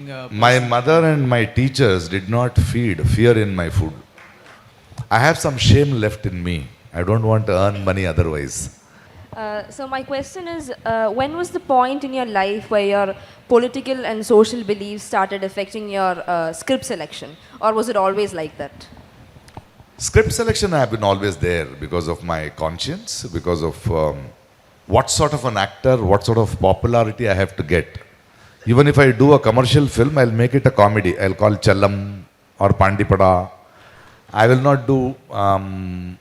My mother and my teachers did not feed fear in my food. I have some shame left in me. I don't want to earn money otherwise. So my question is, when was the point in your life where your political and social beliefs started affecting your script selection, or was it always like that? Script selection, I have been always there because of my conscience, because of what sort of an actor, what sort of popularity I have to get. Even if I do a commercial film, I'll make it a comedy. I'll call Challam or Pandipada. I will not do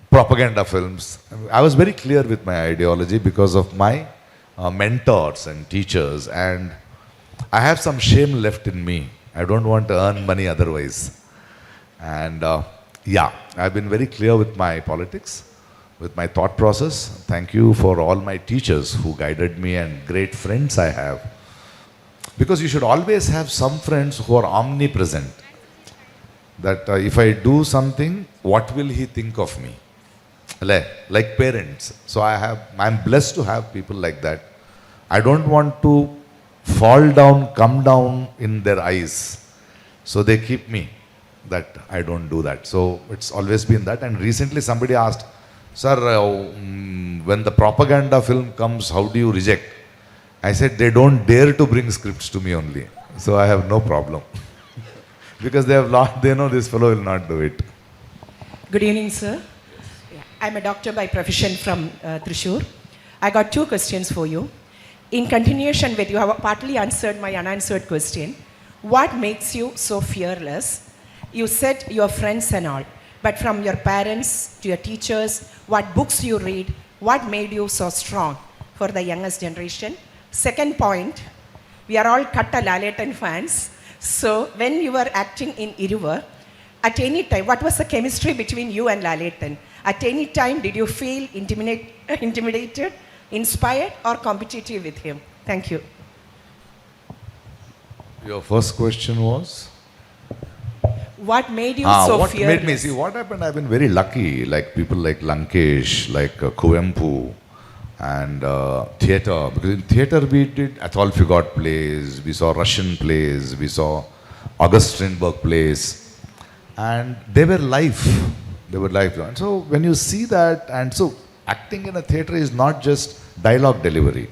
propaganda films. I was very clear with my ideology because of my mentors and teachers, and I have some shame left in me. I don't want to earn money otherwise. And yeah, I've been very clear with my politics, with my thought process. Thank you for all my teachers who guided me and great friends I have. Because you should always have some friends who are omnipresent. That if I do something, what will he think of me? Like parents. So I'm blessed to have people like that. I don't want to fall down, come down in their eyes. So they keep me that I don't do that. So it's always been that. And recently somebody asked, sir, when the propaganda film comes, how do you reject? I said, they don't dare to bring scripts to me only. So I have no problem. Because they know this fellow will not do it. Good evening, sir. I'm a doctor by profession from Thrissur. I got two questions for you. In continuation with, you have partly answered my unanswered question. What makes you so fearless? You said your friends and all, but from your parents to your teachers, what books you read, what made you so strong for the youngest generation? Second point, we are all Katta Laletan fans. So when you were acting in Iruva, at any time, what was the chemistry between you and Laletan? At any time, did you feel intimidated, inspired, or competitive with him? Thank you. Your first question was? What made you so what fearless? made me? See, what happened, I've been very lucky, like people like Lankesh, like Kuvempu, and theatre. Because in theatre we did Athol Fugate plays, we saw Russian plays, we saw August Strindberg plays, and they were live. They were live. And so when you see that, and so acting in a theatre is not just dialogue delivery.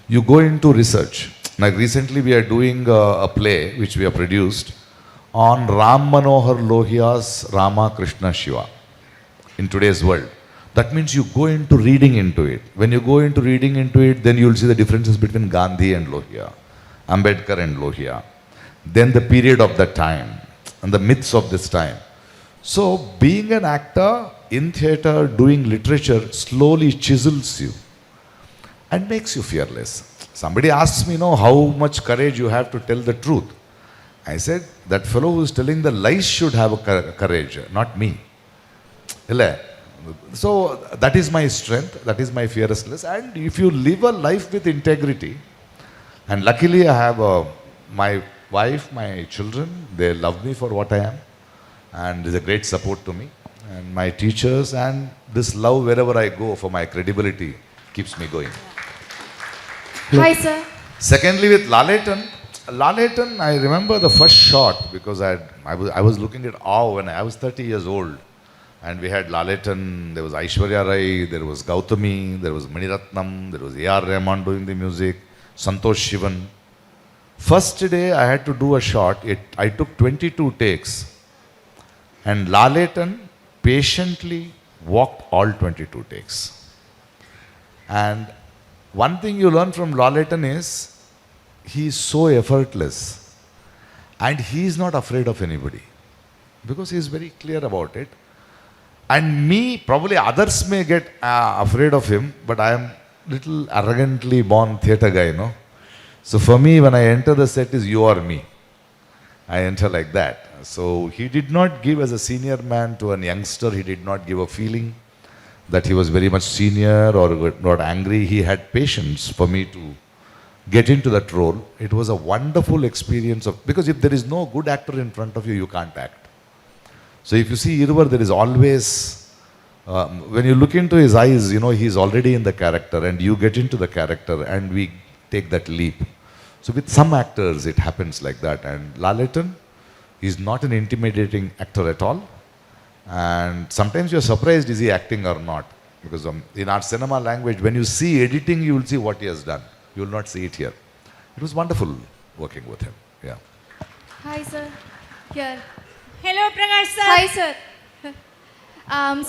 You go into research. Like recently we are doing a play which we have produced on Ram Manohar Lohia's Rama Krishna Shiva in today's world. That means you go into reading into it. When you go into reading into it, then you will see the differences between Gandhi and Lohia, Ambedkar and Lohia, then the period of that time and the myths of this time. So being an actor in theatre, doing literature slowly chisels you and makes you fearless. Somebody asks me, how much courage you have to tell the truth. I said, that fellow who is telling the lies should have a courage, not me. So that is my strength, that is my fearlessness. And if you live a life with integrity, and luckily I have my wife, my children, they love me for what I am, and there's a great support to me, and my teachers, and this love wherever I go for my credibility keeps me going. Hi, sir. Secondly, with Laletan, I remember the first shot because I was looking at awe when I was 30 years old. And we had Laletan, there was Aishwarya Rai, there was Gautami, there was Maniratnam, there was A.R. Rahman doing the music, Santosh Shivan. First day I had to do a shot, I took 22 takes. And Laletan patiently walked all 22 takes. And one thing you learn from Laletan is, he is so effortless. And he is not afraid of anybody. Because he is very clear about it. And me, probably others may get afraid of him, but I am little arrogantly born theatre guy, So for me, when I enter the set is you or me. I enter like that. So he did not give, as a senior man to a youngster, he did not give a feeling that he was very much senior or not angry. He had patience for me to get into that role. It was a wonderful experience because if there is no good actor in front of you, you can't act. So if you see Irvar, there is always, when you look into his eyes, he's already in the character and you get into the character and we take that leap. So with some actors, it happens like that. And Laletan is not an intimidating actor at all. And sometimes you're surprised, is he acting or not? Because in our cinema language, when you see editing, you will see what he has done. You will not see it here. It was wonderful working with him. Yeah. Hi, sir. Here. Hello, Prakash sir. Hi, sir.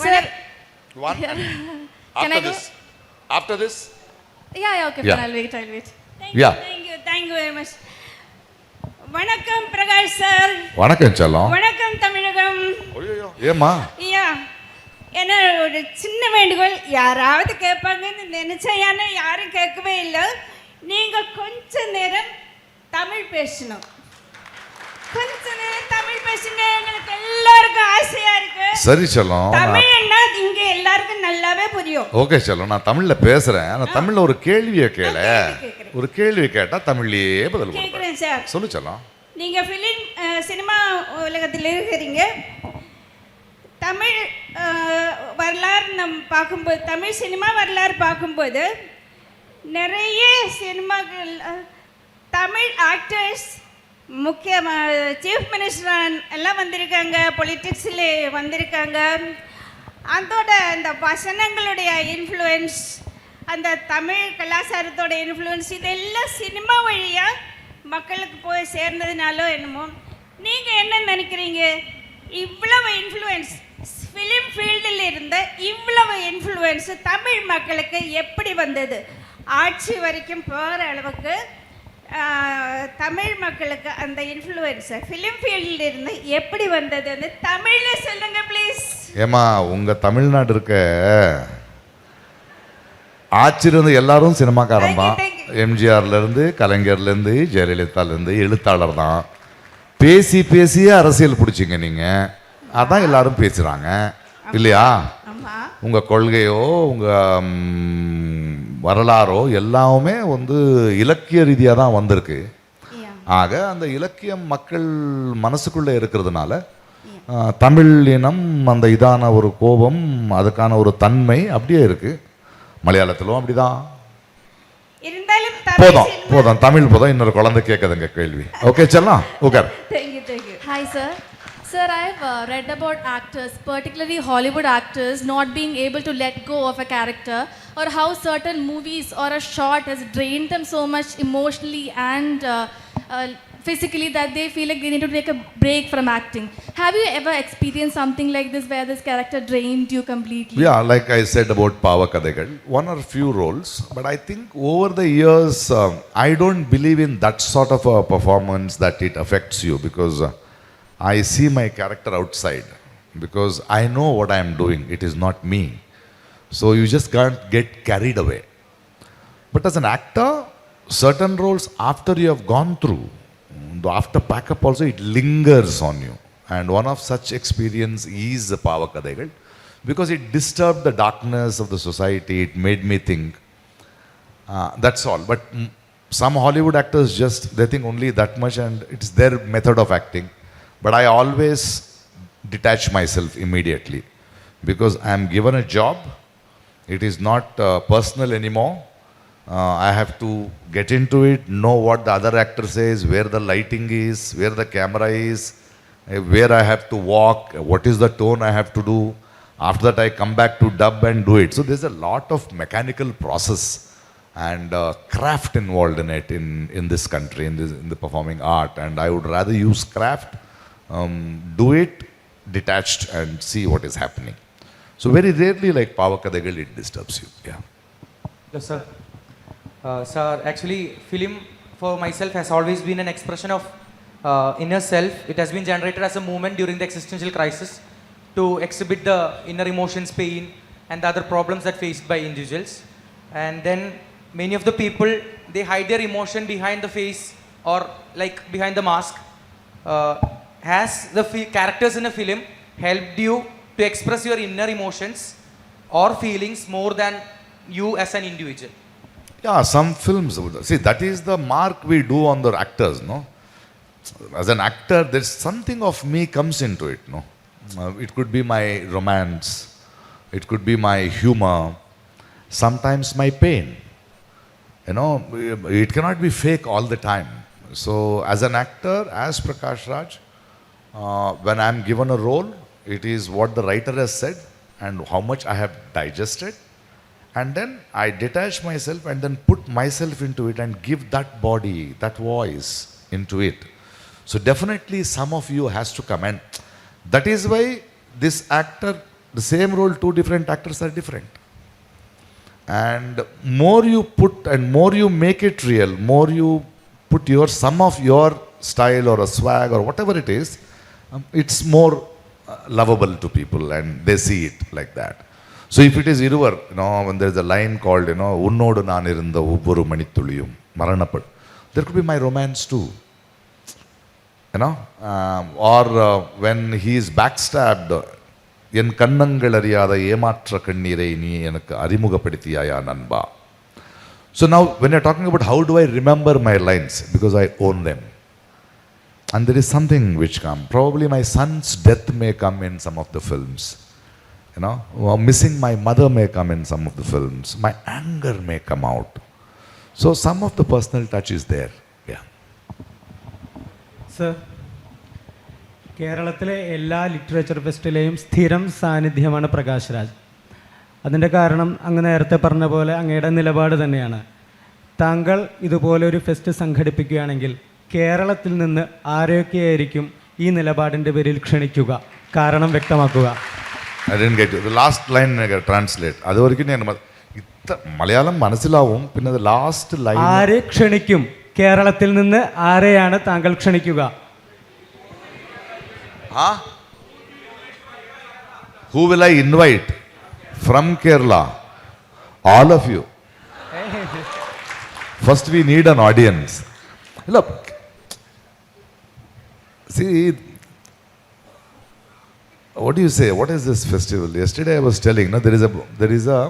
Sir. One. Can After I go? this. After this. Yeah, okay, Yeah. fine. I'll wait. Thank Yeah. thank you very much. வணக்கம் Prakash sir. வணக்கம் செல்லம். வணக்கம் தமிழகம். ஐயோ ஏம்மா? யா என்ன ஒரு சின்ன வேண்டுகோள், யாராவது கேட்பாங்கன்னு நினைச்சேன், ஏன்னா யாரும் கேட்கவே இல்லை. நீங்க கொஞ்ச நேரம் தமிழ் பேசணும். கொஞ்ச நேரம் தமிழ் பேசுங்க, எங்களுக்கு எல்லாருக்கும் ஆசையா இருக்கு. சரி செல்லம். தமிழ்னா இங்க எல்லாருக்கும் நல்லாவே புரியும். ஓகே செல்லம், நான் தமிழ்ல பேசுறேன். ஆனா தமிழ்ல ஒரு கேள்வியை கேள. ஒரு கேள்வி கேட்டா தமிழ்லயே பதில் கொடுப்பேன். கேக்குறேன் சார். சொல்லு செல்லம். நீங்க ஃபிலிம் சினிமா உலகத்தில் இருக்கிறீங்க. தமிழ் வரலாறு நம்ம பார்க்கும்போது, தமிழ் சினிமா வரலாறு பார்க்கும்போது நிறைய சினிமாக்கள் தமிழ் ஆக்டர்ஸ், முக்கிய சீஃப் மினிஸ்டர் எல்லாம் வந்திருக்காங்க, பொலிட்டிக்ஸில் வந்திருக்காங்க. அதோட அந்த வசனங்களுடைய இன்ஃப்ளூயன்ஸ், அந்த தமிழ் கலாச்சாரத்தோட இன்ஃப்ளூயன்ஸ், இதெல்லாம் சினிமா வழியாக மக்களுக்கு போய் சேர்ந்ததுனாலோ என்னமோ, நீங்கள் என்ன நினைக்கிறீங்க? இவ்வளவு இன்ஃப்ளூயன்ஸ் ஃபிலிம் ஃபீல்டில் இருந்த இவ்வளவு இன்ஃப்ளூயன்ஸ் தமிழ் மக்களுக்கு எப்படி வந்தது? ஆட்சி வரைக்கும் போகிற அளவுக்கு தமிழ் மக்களுக்கு அந்த இன்ஃப்ளூயன்ஸ் ஃபிலிம் ஃபீல்டில் இருந்து எப்படி வந்தது? அந்த தமிழில் சொல்லுங்க ப்ளீஸ். ஏமா, உங்க தமிழ்நாடு இருக்க ஆச்சிருந்து எல்லாரும் சினிமாக்காரன் தான். எம்ஜிஆர்ல இருந்து, கலைஞர்ல இருந்து, ஜெயலலிதால இருந்து எழுத்தாளர் தான். பேசி பேசியே அரசியல் பிடிச்சிங்க நீங்க. அதான் எல்லாரும் பேசுறாங்க இல்லையா? உங்க கொள்கையோ உங்க வரலாறோ எல்லாமே இலக்கிய ரீதியாக தான் வந்திருக்கு. ஆக அந்த இலக்கியம் மக்கள் மனசுக்குள்ளே இருக்கிறதுனால தமிழ் இனம் அந்த இதான ஒரு கோபம், அதுக்கான ஒரு தன்மை அப்படியே இருக்கு. மலையாளத்திலும் அப்படிதான். போதும் தமிழ் போதும். இன்னொரு குழந்தை கேட்குதுங்க கேள்வி. ஓகே செல்லாம் உட்கார். Hi, sir. Sir, I've read about actors, particularly Hollywood actors, not being able to let go of a character, or how certain movies or a shot has drained them so much emotionally and physically that they feel like they need to take a break from acting. Have you ever experienced something like this where this character drained you completely? Yeah, like I said about Pavakadagal, one or few roles, but I think over the years, I don't believe in that sort of a performance that it affects you, because I see my character outside, because I know what I am doing. It is not me. So you just can't get carried away. But as an actor, certain roles after you have gone through, after pack-up also, it lingers on you. And one of such experience is the Pavakadagal, because it disturbed the darkness of the society. It made me think. That's all. But some Hollywood actors they think only that much, and it's their method of acting. But I always detach myself immediately, because I am given a job. It is not personal anymore. I have to get into it, know what the other actor says, where the lighting is, where the camera is, where I have to walk, what is the tone I have to do. After that, I come back to dub and do it. So there's a lot of mechanical process and craft involved in it in this country, in the performing art. And I would rather use craft, do it detached and see what is happening. So very rarely, like Pavakadagal, it disturbs you. Yeah. Yes, sir. Sir, actually, film for myself has always been an expression of inner self. It has been generated as a movement during the existential crisis to exhibit the inner emotions, pain, and the other problems that faced by individuals. And then many of the people, they hide their emotion behind the face or like behind the mask. Has the characters in a film helped you to express your inner emotions or feelings more than you as an individual? Yeah, some films. See, that is the mark we do on the actors, no? As an actor, there's something of me comes into it, no? It could be my romance, it could be my humor, sometimes my pain. You know, it cannot be fake all the time. So as an actor, as Prakash Raj, when I'm given a role, it is what the writer has said and how much I have digested. And then I detach myself and then put myself into it and give that body, that voice into it. So definitely some of you has to come, and that is why this actor, the same role, two different actors are different. And more you put and more you make it real, more you put your some of your style or a swag or whatever it is, it's more lovable to people and they see it like that. So if it is Iruvar, when there's a line called, Unnodu Nanirunda Uburu Manituliyum, Maranapad, there could be my romance too. Or when he is backstabbed, என் கண்ணங்கள் அறியாத ஏமாற்ற கண்ணீரை நீ எனக்கு அறிமுகப்படுத்தியாயா நண்பா. So now when you're talking about how do I remember my lines, because I own them. And there is something which comes. Probably my son's death may come in some of the films. Or missing my mother may come in some of the films. My anger may come out. So some of the personal touch is there. Yeah. Sir, കേരളത്തിലെ എല്ലാ literature ഫെസ്റ്റിലെയും സ്ഥിരം സാന്നിധ്യമാണ് പ്രകാശ് രാജ്. അതിൻ്റെ കാരണം അങ്ങ് നേരത്തെ പറഞ്ഞ പോലെ അങ്ങയുടെ നിലപാട് തന്നെയാണ്. താങ്കൾ ഇതുപോലൊരു ഫെസ്റ്റ് സംഘടിപ്പിക്കുകയാണെങ്കിൽ കേരളത്തിൽ നിന്ന് ആരൊക്കെയായിരിക്കും ഈ നിലപാടിൻ്റെ പേരിൽ ക്ഷണിക്കുക? കാരണം വ്യക്തമാക്കുക. I didn't get you. The last line translate. അതുവരെയ്ക്കും ഞാൻ മലയാളം മനസ്സിലാവും. പിന്നെ the last line. ആരെ ക്ഷണിക്കും? കേരളത്തിൽ നിന്ന് ആരെയാണ് താങ്കൾ ക്ഷണിക്കുക? Who will I invite from Kerala? All of you. First we need an audience. Look, see, what do you say? What is this festival? Yesterday I was telling, there is a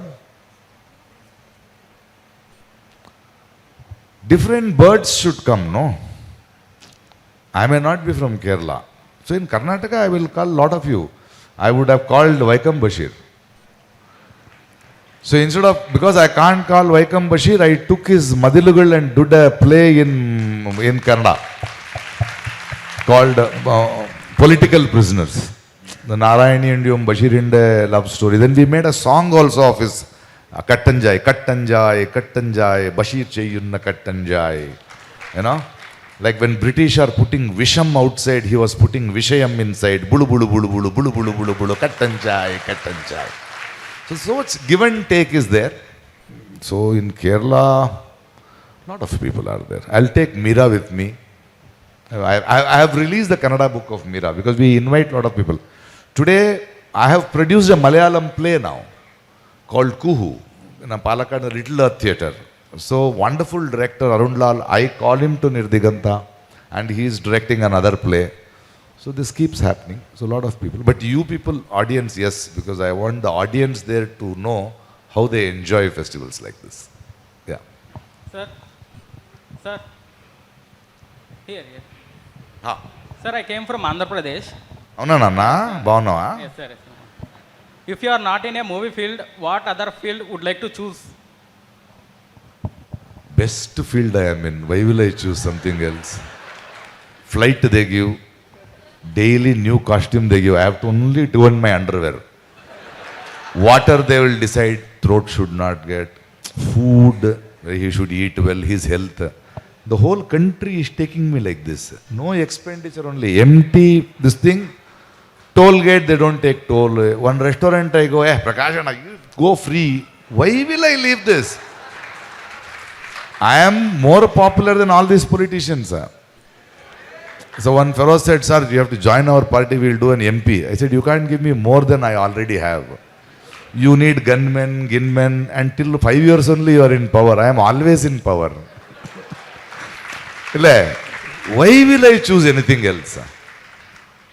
different birds should come, no? I may not be from Kerala. So in Karnataka, I will call a lot of you. I would have called Vaikam Bashir. So instead of, because I can't call Vaikam Bashir, I took his Madilugal and did a play in Kannada called Political Prisoners. The Narayani and Bashir in the love story. Then we made a song also of his Kattanjai, Kattanjai, Kattanjai, Bashir Cheyunna Kattanjai. Like when British are putting Visham outside, he was putting Vishayam inside. Bulu bulu bulu bulu bulu bulu bulu bulu Kattanjai, Kattanjai. So much give and take is there. So in Kerala, a lot of people are there. I'll take Meera with me. I have released the Kannada book of Meera because we invite a lot of people. Today, I have produced a Malayalam play now called Kuhu in a Palakkad Little Earth Theatre. So wonderful director Arunlal, I call him to Nirdiganta and he is directing another play. So this keeps happening. So a lot of people. But you people, audience, yes, because I want the audience there to know how they enjoy festivals like this. Yeah. Sir. Here. Sir, I came from Andhra Pradesh. Yes, sir. If you are not in a movie field, what other field would like to choose? Best field I am in. Why will I choose something else? Flight they give. Daily new costume they give. I have to only turn my underwear. Water they will decide. Throat should not get. Food, he should eat well. His health. The whole country is taking me like this. No expenditure, only empty this thing. Toll gate, they don't take toll. One restaurant I go, Prakash, you go free. Why will I leave this? I am more popular than all these politicians. So one fellow said, sir, you have to join our party, we'll do an MP. I said, you can't give me more than I already have. You need gunmen, ginmen, until 5 years only you are in power. I am always in power. Why will I choose anything else?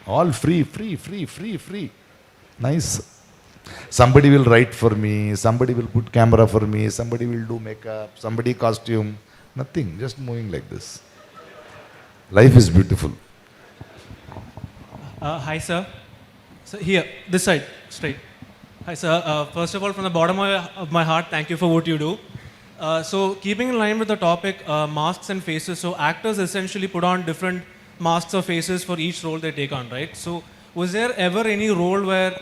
All free. Nice. Somebody will write for me, somebody will put camera for me, somebody will do makeup, somebody costume. Nothing, just moving like this. Life is beautiful. Hi, sir. So here, this side, straight. Hi, sir. First of all, from the bottom of my heart, thank you for what you do. So keeping in line with the topic, masks and faces, so actors essentially put on different masks or faces for each role they take on, right? So was there ever any role where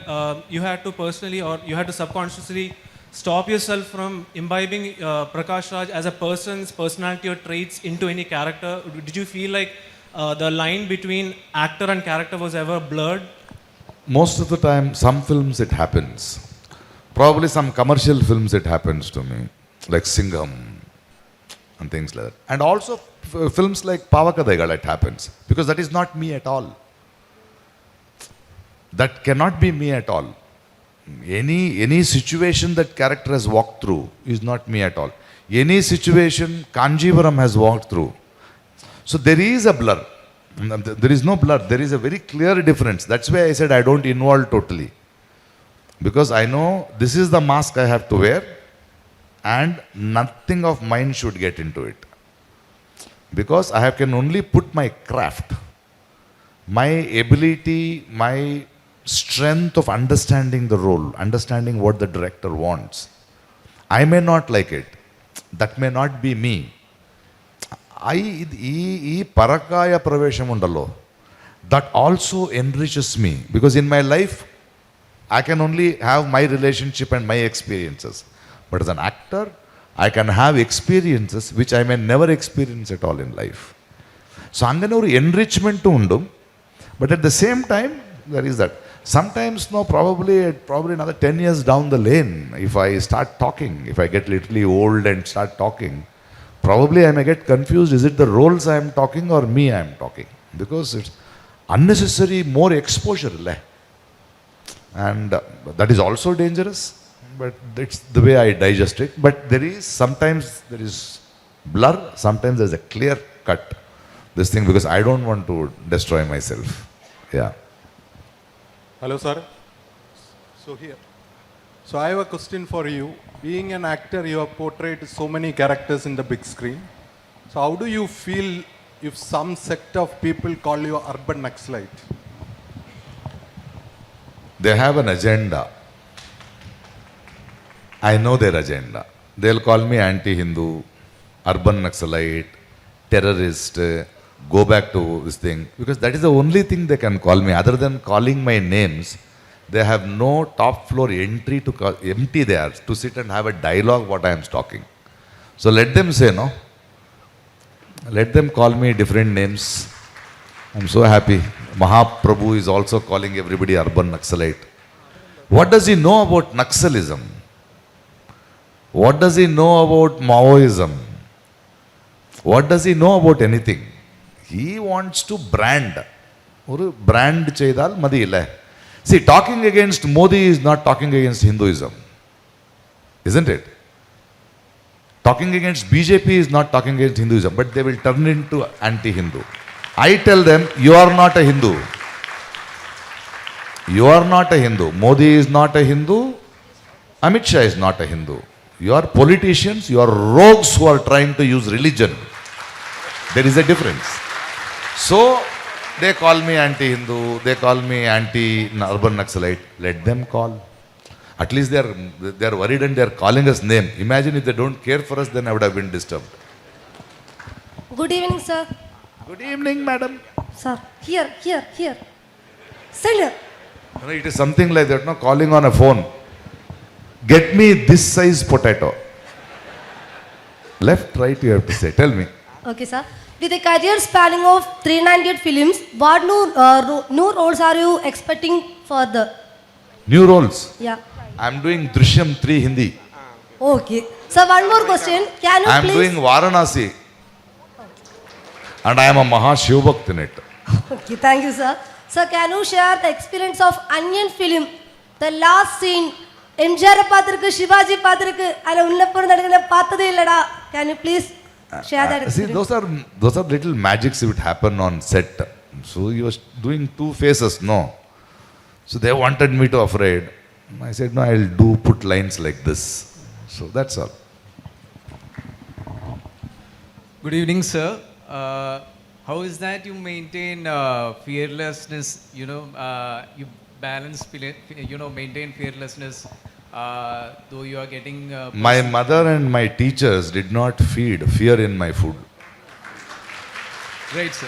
you had to personally or you had to subconsciously stop yourself from imbibing Prakash Raj as a person's personality or traits into any character? Did you feel like the line between actor and character was ever blurred? Most of the time, some films it happens. Probably some commercial films it happens to me, like Singham and things like that. And also films like Pavakadaigal it happens, because that is not me at all. That cannot be me at all. Any situation that character has walked through is not me at all. Any situation Kanjivaram has walked through. So there is a blur. There is no blur. There is a very clear difference. That's why I said I don't involve totally. Because I know this is the mask I have to wear and nothing of mine should get into it. Because I can only put my craft, my ability, my strength of understanding the role, understanding what the director wants. I may not like it. That may not be me. ഈ പരക്കായ പ്രവേശമുണ്ടല്ലോ, that also enriches me, because in my life I can only have my relationship and my experiences, but as an actor I can have experiences which I may never experience at all in life. So അങ്ങനെ ഒരു enrichment ഉണ്ടും, but at the same time there is that sometimes probably another 10 years down the lane, if I start talking, if I get literally old and start talking, probably I may get confused, is it the roles I am talking or me I am talking? Because it's unnecessary more exposure. And that is also dangerous, but it's the way I digest it. But sometimes there is blur, sometimes there's a clear cut, this thing, because I don't want to destroy myself. Yeah. Hello, sir. So I have a question for you. Being an actor, you have portrayed so many characters in the big screen. So how do you feel if some sect of people call you urban Naxalite? They have an agenda. I know their agenda. They'll call me anti-Hindu, urban Naxalite, terrorist, go back to this thing, because that is the only thing they can call me. Other than calling my names, they have no top floor entry to empty there to sit and have a dialogue what I am talking. So let them say no. Let them call me different names. I'm so happy. Mahaprabhu is also calling everybody urban Naxalite. What does he know about Naxalism? What does he know about Maoism? What does he know about anything? He wants to brand. Oru brand cheydal madi illa. See, talking against Modi is not talking against Hinduism. Isn't it? Talking against BJP is not talking against Hinduism, but they will turn into anti-Hindu. I tell them, you are not a Hindu. You are not a Hindu. Modi is not a Hindu. Amit Shah is not a Hindu. You are politicians, you are rogues who are trying to use religion. There is a difference. So, they call me anti-Hindu, they call me anti-urban Naxalite. Let them call. At least they are worried and they are calling us name. Imagine if they don't care for us, then I would have been disturbed. Good evening, sir. Good evening, madam. Sir, here. Sir. It is something like that, no? Calling on a phone. Get me this size potato. Left, right, you have to say. Tell me. Okay, sir. With a career spanning of 398 films, what new roles are you expecting further? New roles? Yeah. I am doing Drishyam 3 Hindi. Okay. Sir, one more question. Can you I am please... doing Varanasi. And I am a Mahashivbhakt in it. Okay, thank you, sir. Sir, can you share the experience of Onion film? The last scene, MJR Patrikku, Shivaji Patrikku, ala ullappur nadakana paatade illada. Can you please share that experience? See, those are little magics which happen on set. So he was doing two faces, no. So they wanted me to afraid. I said, no, I'll put lines like this. So that's all. Good evening, sir. How is that you maintain fearlessness? You balance, maintain fearlessness though you are getting. My mother and my teachers did not feed fear in my food. Great, sir.